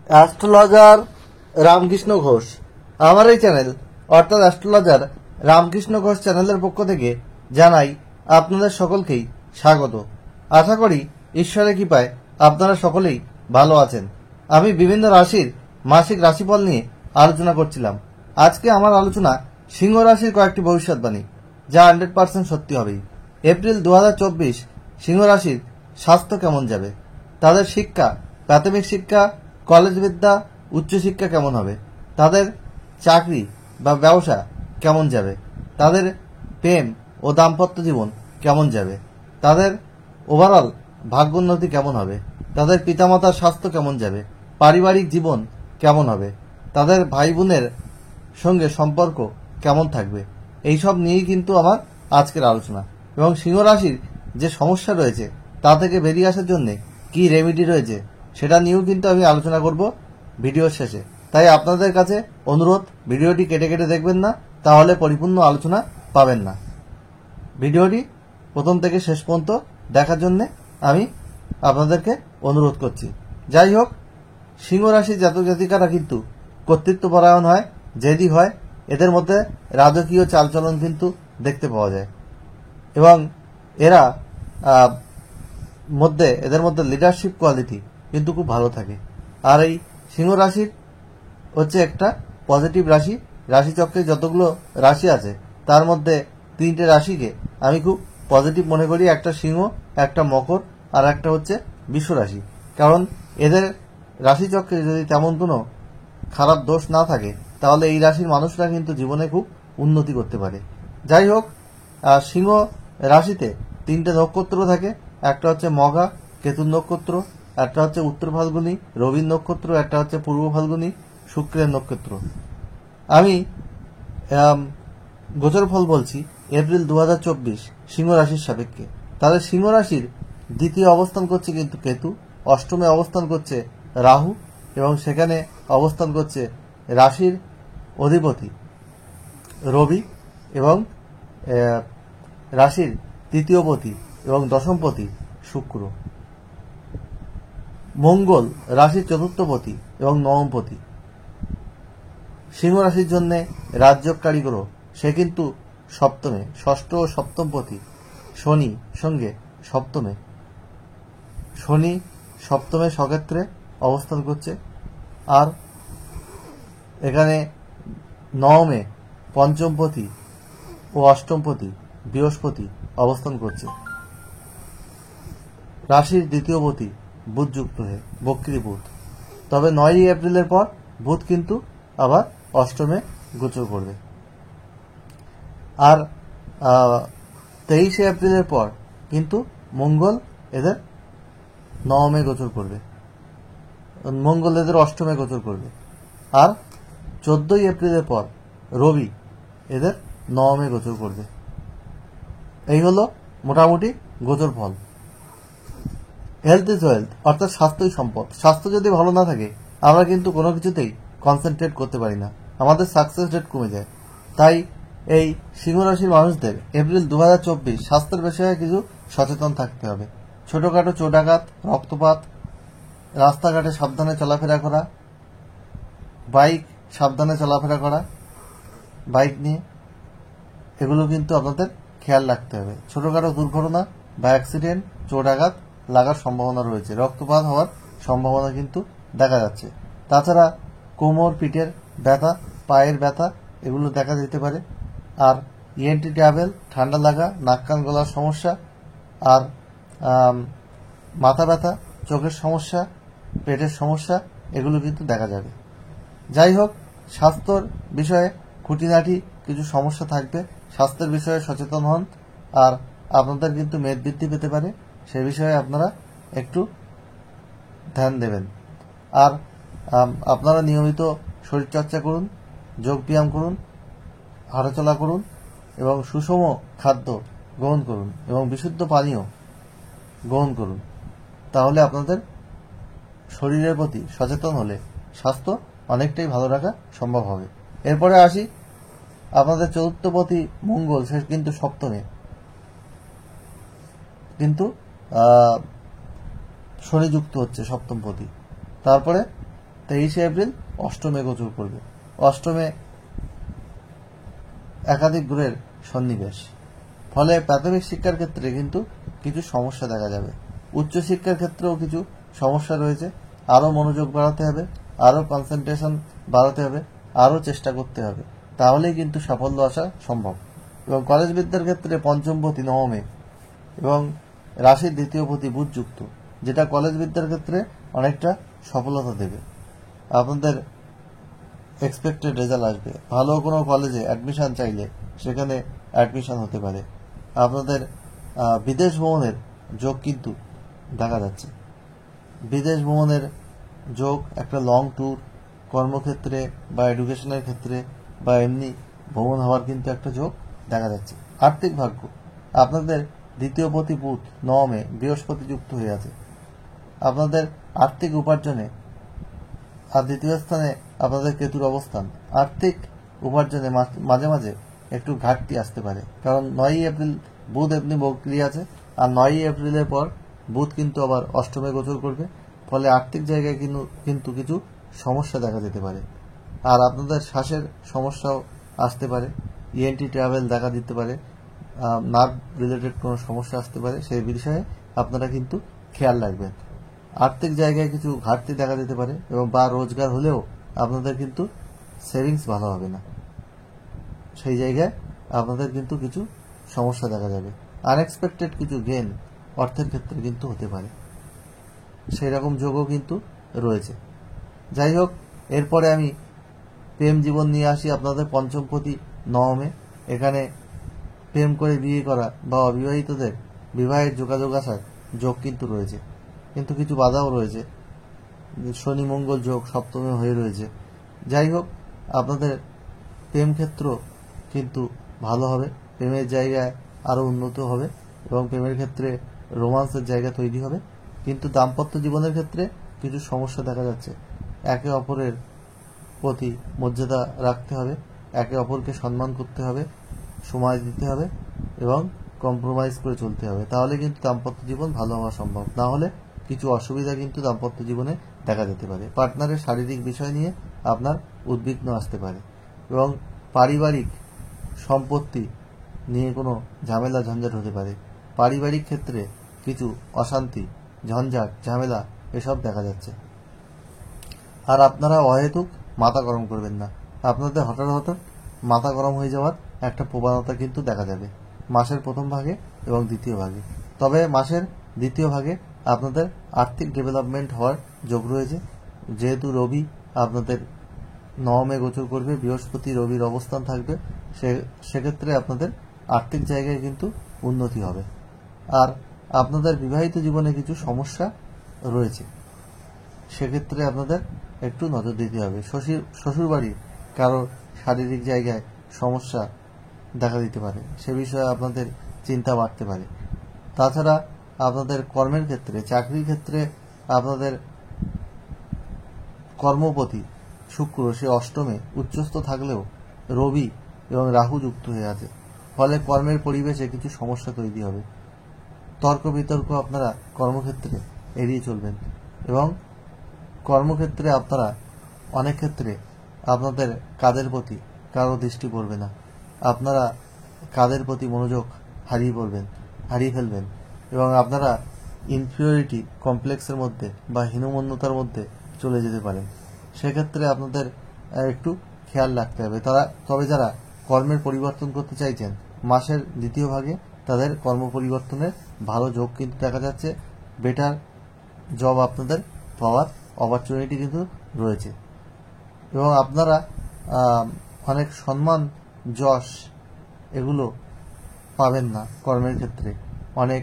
Astrologer Ramakrishna Ghosh. আমার এই channel অর্থাৎ অ্যাস্ট্রোলজার রামকৃষ্ণ ঘোষ চ্যানেলের পক্ষ থেকে জানাই আপনাদের সকলকেই স্বাগত। আশা করি ঈশ্বরের কৃপায় আপনারা সকলেই ভালো আছেন। আমি বিভিন্ন রাশির মাসিক রাশিফল নিয়ে আলোচনা করছিলাম। আজকে আমার আলোচনা সিংহ রাশির কয়েকটি ভবিষ্যৎবাণী, যা 100% সত্যি হবেই। এপ্রিল 2024 সিংহ রাশির স্বাস্থ্য কেমন যাবে, তাদের শিক্ষা, প্রাথমিক শিক্ষা, কলেজ বিদ্যা, উচ্চশিক্ষা কেমন হবে, তাদের চাকরি বা ব্যবসা কেমন যাবে, তাদের প্রেম ও দাম্পত্য জীবন কেমন যাবে, তাদের ওভারঅল ভাগ্যোন্নতি কেমন হবে, তাদের পিতামাতার স্বাস্থ্য কেমন যাবে, পারিবারিক জীবন কেমন হবে, তাদের ভাই বোনের সঙ্গে সম্পর্ক কেমন থাকবে, এইসব নিয়েই কিন্তু আমার আজকের আলোচনা। এবং সিংহ রাশির যে সমস্যা রয়েছে তা থেকে বেরিয়ে আসার জন্য কি রেমেডি রয়েছে সেটা নিয়েও কিন্তু আমি আলোচনা করব ভিডিওর শেষে। তাই আপনাদের কাছে অনুরোধ, ভিডিওটি কেটে কেটে দেখবেন না, তাহলে পরিপূর্ণ আলোচনা পাবেন না। ভিডিওটি প্রথম থেকে শেষ পর্যন্ত দেখার জন্য আমি আপনাদেরকে অনুরোধ করছি। যাই হোক, সিংহ রাশির জাতক জাতিকারা কিন্তু কর্তৃত্বপরায়ণ হয়, জেদি হয়, এদের মধ্যে রাজকীয় চালচলন কিন্তু দেখতে পাওয়া যায় এবং এদের মধ্যে লিডারশিপ কোয়ালিটি কিন্তু খুব ভালো থাকে। আর এই সিংহ রাশির হচ্ছে একটা পজিটিভ রাশি। রাশিচক্রে যতগুলো রাশি আছে তার মধ্যে 3টে রাশিকে আমি খুব পজিটিভ মনে করি। একটা সিংহ, একটা মকর, আর একটা হচ্ছে বৃষ রাশি। কারণ এদের রাশিচক্রে যদি তেমন কোনো খারাপ দোষ না থাকে তাহলে এই রাশির মানুষরা কিন্তু জীবনে খুব উন্নতি করতে পারে। যাই হোক, সিংহ রাশিতে 3টে নক্ষত্র থাকে। একটা হচ্ছে মঘা, কেতুর নক্ষত্র, একটা হচ্ছে উত্তর ফাল্গুনী, রবির নক্ষত্র, একটা হচ্ছে পূর্ব ফাল্গুনী, শুক্রের নক্ষত্র। আমি গোচর ফল বলছি এপ্রিল 2024 সিংহ রাশির সাপেক্ষে। তাদের সিংহ রাশির দ্বিতীয় অবস্থান করছে কিন্তু কেতু, অষ্টমে অবস্থান করছে রাহু, এবং সেখানে অবস্থান করছে রাশির অধিপতি রবি, এবং রাশির তৃতীয়পতি এবং দশমপতি শুক্র। মঙ্গল রাশির চতুর্থপতি এবং নবমপতি। সিংহ রাশির জন্য রাজযোগকারী গ্রহ, সে কিন্তু সপ্তমে, ষষ্ঠ ও সপ্তমপতি শনি সঙ্গে সপ্তমে। শনি সপ্তমে সক্ষেত্রে অবস্থান করছে। আর এখানে নবমে পঞ্চমপতি ও অষ্টমপতি বৃহস্পতি অবস্থান করছে। রাশির দ্বিতীয়পতি বুধ যুক্ত হয়ে, বক্রী বুধ। তবে 9ই এপ্রিলের পর বুধ কিন্তু আবার অষ্টমে গোচর করবে। আর 23শে এপ্রিলের পর কিন্তু মঙ্গল এদের নবমে গোচর করবে, মঙ্গল এদের অষ্টমে গোচর করবে। আর 14ই এপ্রিলের পর রবি এদের নবমে গোচর করবে। এই হলো মোটামুটি গোচর ফল। হেলথ ইজ ওয়েলথ, অর্থাৎ স্বাস্থ্যই সম্পদ। স্বাস্থ্য যদি ভালো না থাকে আমরা কিন্তু কোনো কিছুতেই কনসেন্ট্রেট করতে পারি না, আমাদের সাকসেস রেট কমে যায়। তাই এই সিংহ রাশির মানুষদের এপ্রিল 2024 স্বাস্থ্যের বিষয়ে কিছু সচেতন থাকতে হবে। ছোটখাটো চোটাঘাত, রক্তপাত, রাস্তাঘাটে সাবধানে চলাফেরা করা, বাইক সাবধানে চলাফেরা করা, বাইক নিয়ে, এগুলো কিন্তু আপনাদের খেয়াল রাখতে হবে। ছোটখাটো দুর্ঘটনা বা অ্যাক্সিডেন্ট, চোটাঘাত লাগার সম্ভাবনা রয়েছে, রক্তপাত হওয়ার সম্ভাবনা কিন্তু দেখা যাচ্ছে। তাছাড়া কোমর, পিঠের ব্যথা, পায়ের ব্যথা এগুলো দেখা যেতে পারে। আর ইএনটি ট্রাভেল, ঠান্ডা লাগা, নাক কান গলার সমস্যা, আর মাথা ব্যথা, চোখের সমস্যা, পেটের সমস্যা এগুলো কিন্তু দেখা যাবে। যাই হোক, স্বাস্থ্যর বিষয়ে খুঁটিনাটি কিছু সমস্যা থাকবে, স্বাস্থ্যের বিষয়ে সচেতন হন। আর আপনাদের কিন্তু মেদ বৃদ্ধি পেতে পারে, সে বিষয়ে আপনারা একটু ধ্যান দেবেন। আর আপনারা নিয়মিত শরীরচর্চা করুন, যোগ ব্যায়াম করুন, হাঁটাচলা করুন, এবং সুষম খাদ্য গ্রহণ করুন, এবং বিশুদ্ধ পানীয় গ্রহণ করুন। তাহলে আপনাদের শরীরের প্রতি সচেতন হলে স্বাস্থ্য অনেকটাই ভালো রাখা সম্ভব হবে। এরপরে আসি আপনাদের চতুর্থপতি মঙ্গল, সে কিন্তু সপ্তমে, কিন্তু শনি যুক্ত হচ্ছে সপ্তমপতি। তারপরে 23শে এপ্রিল অষ্টমে গোচর করবে। অষ্টমে একাধিক গ্রহের সন্নিবেশ, ফলে প্রাথমিক শিক্ষার ক্ষেত্রে কিন্তু কিছু সমস্যা দেখা যাবে। উচ্চশিক্ষার ক্ষেত্রেও কিছু সমস্যা রয়েছে। আরও মনোযোগ বাড়াতে হবে, আরও কনসেন্ট্রেশন বাড়াতে হবে, আরও চেষ্টা করতে হবে, তাহলেই কিন্তু সাফল্য আসা সম্ভব। এবং কলেজ বিদ্যার ক্ষেত্রে পঞ্চমপতি নবমে এবং রাশির দ্বিতীয়পতি বুধযুক্ত, যেটা কলেজ বিদ্যার ক্ষেত্রে অনেকটা সফলতা দেবে। আপনাদের এক্সপেক্টেড রেজাল্ট আসবে। ভালো কোনো কলেজে অ্যাডমিশন চাইলে সেখানে অ্যাডমিশন হতে পারে। আপনাদের বিদেশ ভ্রমণের যোগ কিন্তু দেখা যাচ্ছে। বিদেশ ভ্রমণের যোগ, একটা লং ট্যুর, কর্মক্ষেত্রে বা এডুকেশনের ক্ষেত্রে বা এমনি ভ্রমণ হওয়ার কিন্তু একটা যোগ দেখা যাচ্ছে। আর্থিক ভাগ্য, আপনাদের দ্বিতীয়পতি বুধ নবমে বৃহস্পতি যুক্ত হয়ে আছে। আপনাদের আর্থিক উপার্জনে, আর দ্বিতীয় স্থানে আপনাদের কেতুর অবস্থান, আর্থিক উপার্জনে মাঝে মাঝে একটু ঘাটতি আসতে পারে, কারণ 9ই এপ্রিল বুধ এমনি বক্রি আছে, আর 9ই এপ্রিলের পর বুধ কিন্তু আবার অষ্টমে গোচর করবে, ফলে আর্থিক জায়গায় কিন্তু কিছু সমস্যা দেখা যেতে পারে। আর আপনাদের শ্বাসের সমস্যাও আসতে পারে, ইএনটি ট্রাভেল দেখা দিতে পারে, নার্ভ রিলেটেড কোনো সমস্যা আসতে পারে, সেই বিষয়ে আপনারা কিন্তু খেয়াল রাখবেন। আর্থিক জায়গায় কিছু ঘাটতি দেখা দিতে পারে, এবং বা রোজগার হলেও আপনাদের কিন্তু সেভিংস ভালো হবে না, সেই জায়গায় আপনাদের কিন্তু কিছু সমস্যা দেখা যাবে। আনএক্সপেক্টেড কিছু গেন অর্থের ক্ষেত্রে কিন্তু হতে পারে, সেই রকম যোগও কিন্তু রয়েছে। যাই হোক, এরপরে আমি প্রেম জীবন নিয়ে আসি আপনাদের পঞ্চমপতি নবমে। এখানে প্রেম করে বিয়ে করা বা অবিবাহিতদের বিবাহের যোগাযোগ আসার যোগ কিন্তু রয়েছে, কিন্তু কিছু বাধাও রয়েছে। শনি মঙ্গল যোগ সপ্তমে হয়ে রয়েছে। যাই হোক, আপনাদের প্রেম ক্ষেত্র কিন্তু ভালো হবে, প্রেমের জায়গায় আরও উন্নত হবে এবং প্রেমের ক্ষেত্রে রোমান্সের জায়গা তৈরি হবে। কিন্তু দাম্পত্য জীবনের ক্ষেত্রে কিছু সমস্যা দেখা যাচ্ছে। একে অপরের প্রতি মর্যাদা রাখতে হবে, একে অপরকে সম্মান করতে হবে, সময় দিতে হবে এবং কম্প্রোমাইজ করে চলতে হবে, তাহলে কিন্তু দাম্পত্য জীবন ভালো হওয়া সম্ভব। না হলে কিছু অসুবিধা কিন্তু দাম্পত্য জীবনে দেখা যেতে পারে। পার্টনারের শারীরিক বিষয় নিয়ে আপনার উদ্বিগ্ন আসতে পারে, এবং পারিবারিক সম্পত্তি নিয়ে কোনো ঝামেলা ঝঞ্ঝাট হতে পারে। পারিবারিক ক্ষেত্রে কিছু অশান্তি, ঝঞ্ঝাট, ঝামেলা এসব দেখা যাচ্ছে। আর আপনারা অহেতুক মাথা গরম করবেন না। আপনাদের হঠাৎ হঠাৎ মাথা গরম হয়ে যাওয়ার একটা প্রবণতা কিন্তু দেখা যাবে মাসের প্রথম ভাগে এবং দ্বিতীয় ভাগে। তবে মাসের দ্বিতীয় ভাগে আপনাদের আর্থিক ডেভেলপমেন্ট হওয়ার যোগ রয়েছে, যেহেতু রবি আপনাদের নবমে গোচর করবে, বৃহস্পতি রবির অবস্থান থাকবে, সেক্ষেত্রে আপনাদের আর্থিক জায়গায় কিন্তু উন্নতি হবে। আর আপনাদের বিবাহিত জীবনে কিছু সমস্যা রয়েছে, সেক্ষেত্রে আপনাদের একটু নজর দিতে হবে। শ্বশুরবাড়ির কারো শারীরিক জায়গায় সমস্যা দেখা দিতে পারে, সে বিষয়ে আপনাদের চিন্তা বাড়তে পারে। তাছাড়া আপনাদের কর্মের ক্ষেত্রে, চাকরির ক্ষেত্রে আপনাদের কর্মপতি শুক্র সে অষ্টমে উচ্চস্থ থাকলেও রবি এবং রাহু যুক্ত হয়ে আছে, ফলে কর্মের পরিবেশে কিছু সমস্যা তৈরি হবে। তর্ক বিতর্ক আপনারা কর্মক্ষেত্রে এড়িয়ে চলবেন, এবং কর্মক্ষেত্রে আপনারা অনেক ক্ষেত্রে আপনাদের কাজের প্রতি কারো দৃষ্টি পড়বে না, আপনারা কাজের প্রতি মনোযোগ হারিয়ে ফেলবেন, এবং আপনারা ইনফিরিয়রিটি কমপ্লেক্সের মধ্যে বা হীনমন্যতার মধ্যে চলে যেতে পারেন। সেক্ষেত্রে আপনাদের একটু খেয়াল রাখতে হবে। তবে যারা কর্মের পরিবর্তন করতে চাইছেন, মাসের দ্বিতীয় ভাগে তাদের কর্ম পরিবর্তনের ভালো যোগ কিন্তু দেখা যাচ্ছে। বেটার জব আপনাদের পাওয়ার অপরচুনিটি কিন্তু রয়েছে, এবং আপনারা অনেক সম্মান, যশ এগুলো পাবেন না কর্মের ক্ষেত্রে অনেক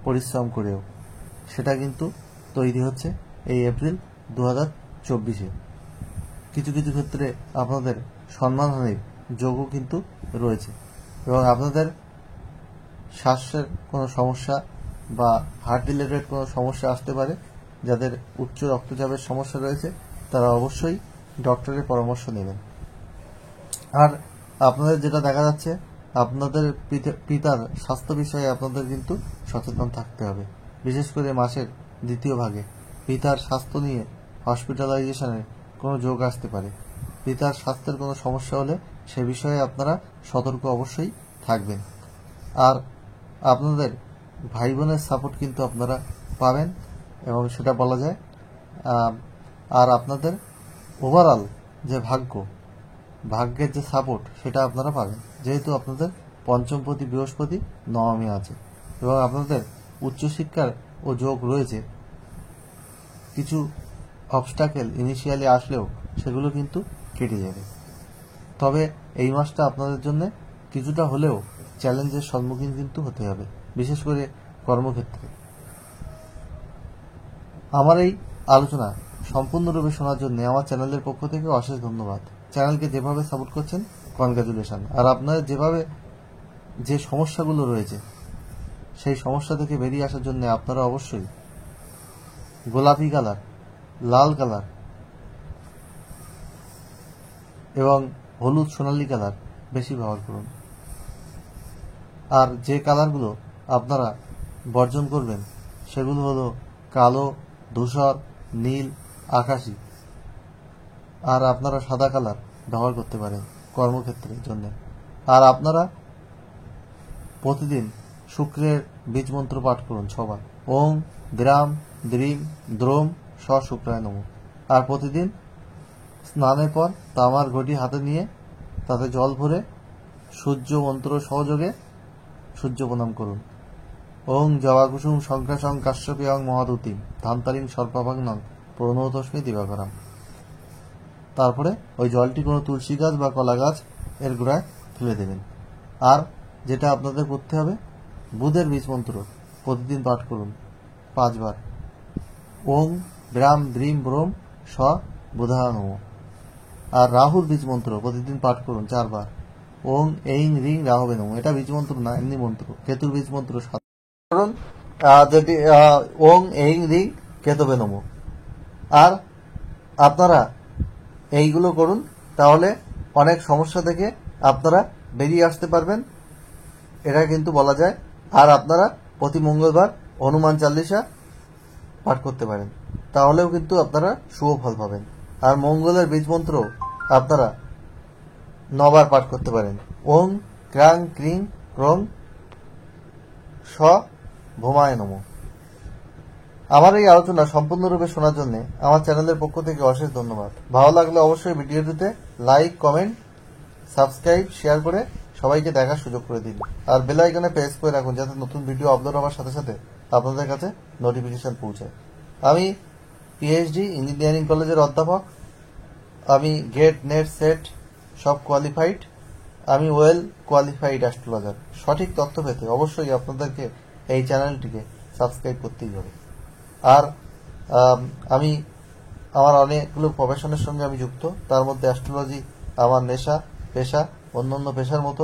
পরিশ্রম করেও, সেটা কিন্তু তৈরি হচ্ছে এই এপ্রিল 2024-এ। কিছু কিছু ক্ষেত্রে আপনাদের সম্মানহানির যোগও কিন্তু রয়েছে, এবং আপনাদের শ্বাসের কোনো সমস্যা বা হার্ট রিলেটেড কোনো সমস্যা আসতে পারে। যাদের উচ্চ রক্তচাপের সমস্যা রয়েছে তারা অবশ্যই ডক্টরের পরামর্শ নেবেন। আর আপনাদের যেটা দেখা যাচ্ছে, আপনাদের পিতার স্বাস্থ্য বিষয়ে আপনাদের কিন্তু সচেতন থাকতে হবে। বিশেষ করে মাসের দ্বিতীয় ভাগে পিতার স্বাস্থ্য নিয়ে হসপিটালাইজেশনের কোনো যোগ আসতে পারে। পিতার স্বাস্থ্যের কোনো সমস্যা হলে সে বিষয়ে আপনারা সতর্ক অবশ্যই থাকবেন। আর আপনাদের ভাই বোনের সাপোর্ট কিন্তু আপনারা পাবেন এবং সেটা বলা যায়। আর আপনাদের ওভারঅল যে ভাগ্যের যে সাপোর্ট সেটা আপনারা পাবেন, যেহেতু আপনাদের পঞ্চমপতি বৃহস্পতি নবমে আছে এবং আপনাদের উচ্চশিক্ষার ও যোগ রয়েছে। কিছু অবস্টাকেল ইনিশিয়ালি আসলেও সেগুলো কিন্তু কেটে যাবে। তবে এই মাসটা আপনাদের জন্য কিছুটা হলেও চ্যালেঞ্জের সম্মুখীন কিন্তু হতে হবে, বিশেষ করে কর্মক্ষেত্রে। আমার এই আলোচনা সম্পূর্ণরূপে শোনার জন্য আমার চ্যানেলের পক্ষ থেকে অশেষ ধন্যবাদ। চ্যানেলকে যেভাবে সাপোর্ট করছেন কনগ্রাচুলেশন। আর আপনাদের যেভাবে যে সমস্যাগুলো রয়েছে সেই সমস্যা থেকে বেরিয়ে আসার জন্য আপনারা অবশ্যই গোলাপি কালার, লাল কালার এবং হলুদ সোনালী কালার বেশি ব্যবহার করুন। আর যে কালারগুলো আপনারা বর্জন করবেন সেগুলো হলো কালো, ধূসর, নীল, আকাশী। আর আপনারা সাদা কালার ব্যবহার করতে পারেন কর্মক্ষেত্রের জন্য। আর আপনারা প্রতিদিন শুক্রের বীজ মন্ত্র পাঠ করুন সবার, ওং দ্রাম দ্রিম দ্রোম স শুক্রায় নমঃ। আর প্রতিদিন স্নানের পর তামার ঘটি হাতে নিয়ে তাতে জল ভরে সূর্য মন্ত্র সহযোগে সূর্য প্রণাম করুন। ওং জবাকুসুম শঙ্কাশং কাশ্যপিয়ং মহাদুতিম ধান্তারিং সর্পাভাগ্নং প্রণতস্মি দিবাকরাম। তারপরে ওই জলটি কোনো তুলসী গাছ বা কলা গাছ এর গোড়ায় ফেলে দেবেন। আর যেটা আপনাদের করতে হবে, বুধের বীজ মন্ত্র প্রতিদিন পাঠ করুন 5 বার। ওং ব্রাম দ্রিম ব্রোম স বুধায় নমঃ। আর রাহুর বীজ মন্ত্র প্রতিদিন পাঠ করুন 4 বার। ওং এইং রিং রাহবে নমঃ। এটা বীজ মন্ত্র না, এমনি মন্ত্র। কেতুর বীজ মন্ত্র করুন যদি ওং এইং রিং কেতবে নমঃ। আর আপনারা এইগুলো করুন, তাহলে অনেক সমস্যা থেকে আপনারা বেরিয়ে আসতে পারবেন, এটা কিন্তু বলা যায়। আর আপনারা প্রতি মঙ্গলবার হনুমান চালিসা পাঠ করতে পারেন, তাহলেও কিন্তু আপনারা শুভ ফল পাবেন। আর মঙ্গলের বীজ মন্ত্র আপনারা 9 বার পাঠ করতে পারেন। ওং ক্রাং ক্রিং ক্রং স ভৌমায় নমঃ। আমার এই আলোচনা সম্পূর্ণরূপে শোনার জন্য আমার চ্যানেলের পক্ষ থেকে অশেষ ধন্যবাদ। ভালো লাগলে অবশ্যই ভিডিওটিতে লাইক, কমেন্ট, সাবস্ক্রাইব, শেয়ার করে সবাইকে দেখার সুযোগ করে দিন। আর বেল আইকনে প্রেস করে রাখুন, যাতে নতুন ভিডিও আপলোড হওয়ার সাথে সাথে আপনাদের কাছে নোটিফিকেশন পৌঁছায়। আমি পিএইচডি ইঞ্জিনিয়ারিং কলেজের অধ্যাপক। আমি গেট, নেট, সেট সব কোয়ালিফাইড। আমি ওয়েল কোয়ালিফাইড অ্যাস্ট্রোলজার। সঠিক তথ্য পেতে অবশ্যই আপনাদেরকে এই চ্যানেলটিকে সাবস্ক্রাইব করতেই হবে। আর আমি আমার অনেকগুলো প্রফেশনের সঙ্গে আমি যুক্ত, তার মধ্যে অ্যাস্ট্রোলজি আমার নেশা, পেশা। অন্যান্য পেশার মতো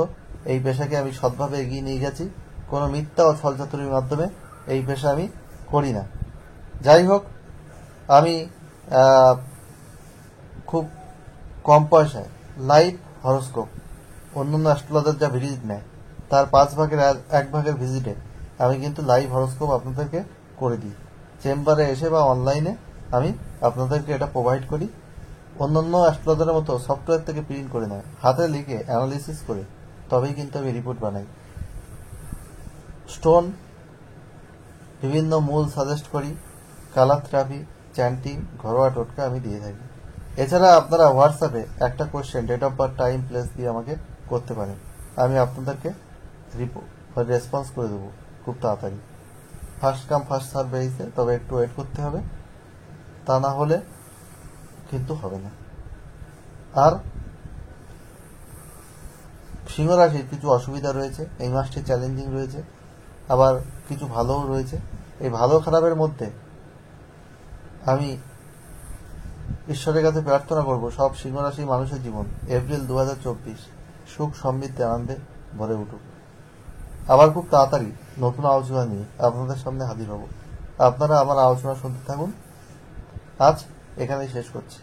এই পেশাকে আমি সৎভাবে এগিয়ে নিয়ে গেছি। কোনো মিথ্যা ও ছলচাতুরির মাধ্যমে এই পেশা আমি করি না। যাই হোক, আমি খুব কম পয়সায় লাইভ হরোস্কোপ, অন্যান্য অ্যাস্ট্রোলজার যা ভিজিট নেয় তার 5 ভাগের 1 ভাগের ভিজিটে আমি কিন্তু লাইভ হরোস্কোপ আপনাদেরকে করে দিই। চেম্বারে এসে বা অনলাইনে আমি আপনাদেরকে এটা প্রোভাইড করি। অন্যান্য অ্যাস্ট্রোলজারের মতো সফটওয়্যার থেকে প্রিন্ট করে নয়, হাতে লিখে অ্যানালিসিস করে তবেই কিন্তু আমি রিপোর্ট বানাই। স্টোন বিভিন্ন মূল সাজেস্ট করি, কালার থেরাপি, চ্যান্টিং, ঘরোয়া টোটকা আমি দিয়ে থাকি। এছাড়া আপনারা হোয়াটসঅ্যাপে একটা question, date of birth, time, place দিয়ে আমাকে করতে পারেন। আমি আপনাদেরকে রেসপন্স করে দেবো খুব তাড়াতাড়ি। ফার্স্ট কাম ফার্স্ট সার্ভ বেরিয়েছে, তবে একটু ওয়েট করতে হবে, তা না হলে কিন্তু হবে না। আর সিংহ রাশির কিছু অসুবিধা রয়েছে, এই মাসটি চ্যালেঞ্জিং রয়েছে, আবার কিছু ভালোও রয়েছে। এই ভালো খারাপের মধ্যে আমি ঈশ্বরের কাছে প্রার্থনা করব সব সিংহ রাশির মানুষের জীবন এপ্রিল 2024 সুখ, সমৃদ্ধি, আনন্দে ভরে উঠুক। আবার খুব তাড়াতাড়ি নতুন আলোচনা নিয়ে আপনাদের সামনে হাজির হব। আপনারা আমার আলোচনা শুনতে থাকুন। আজ এখানেই শেষ করছি।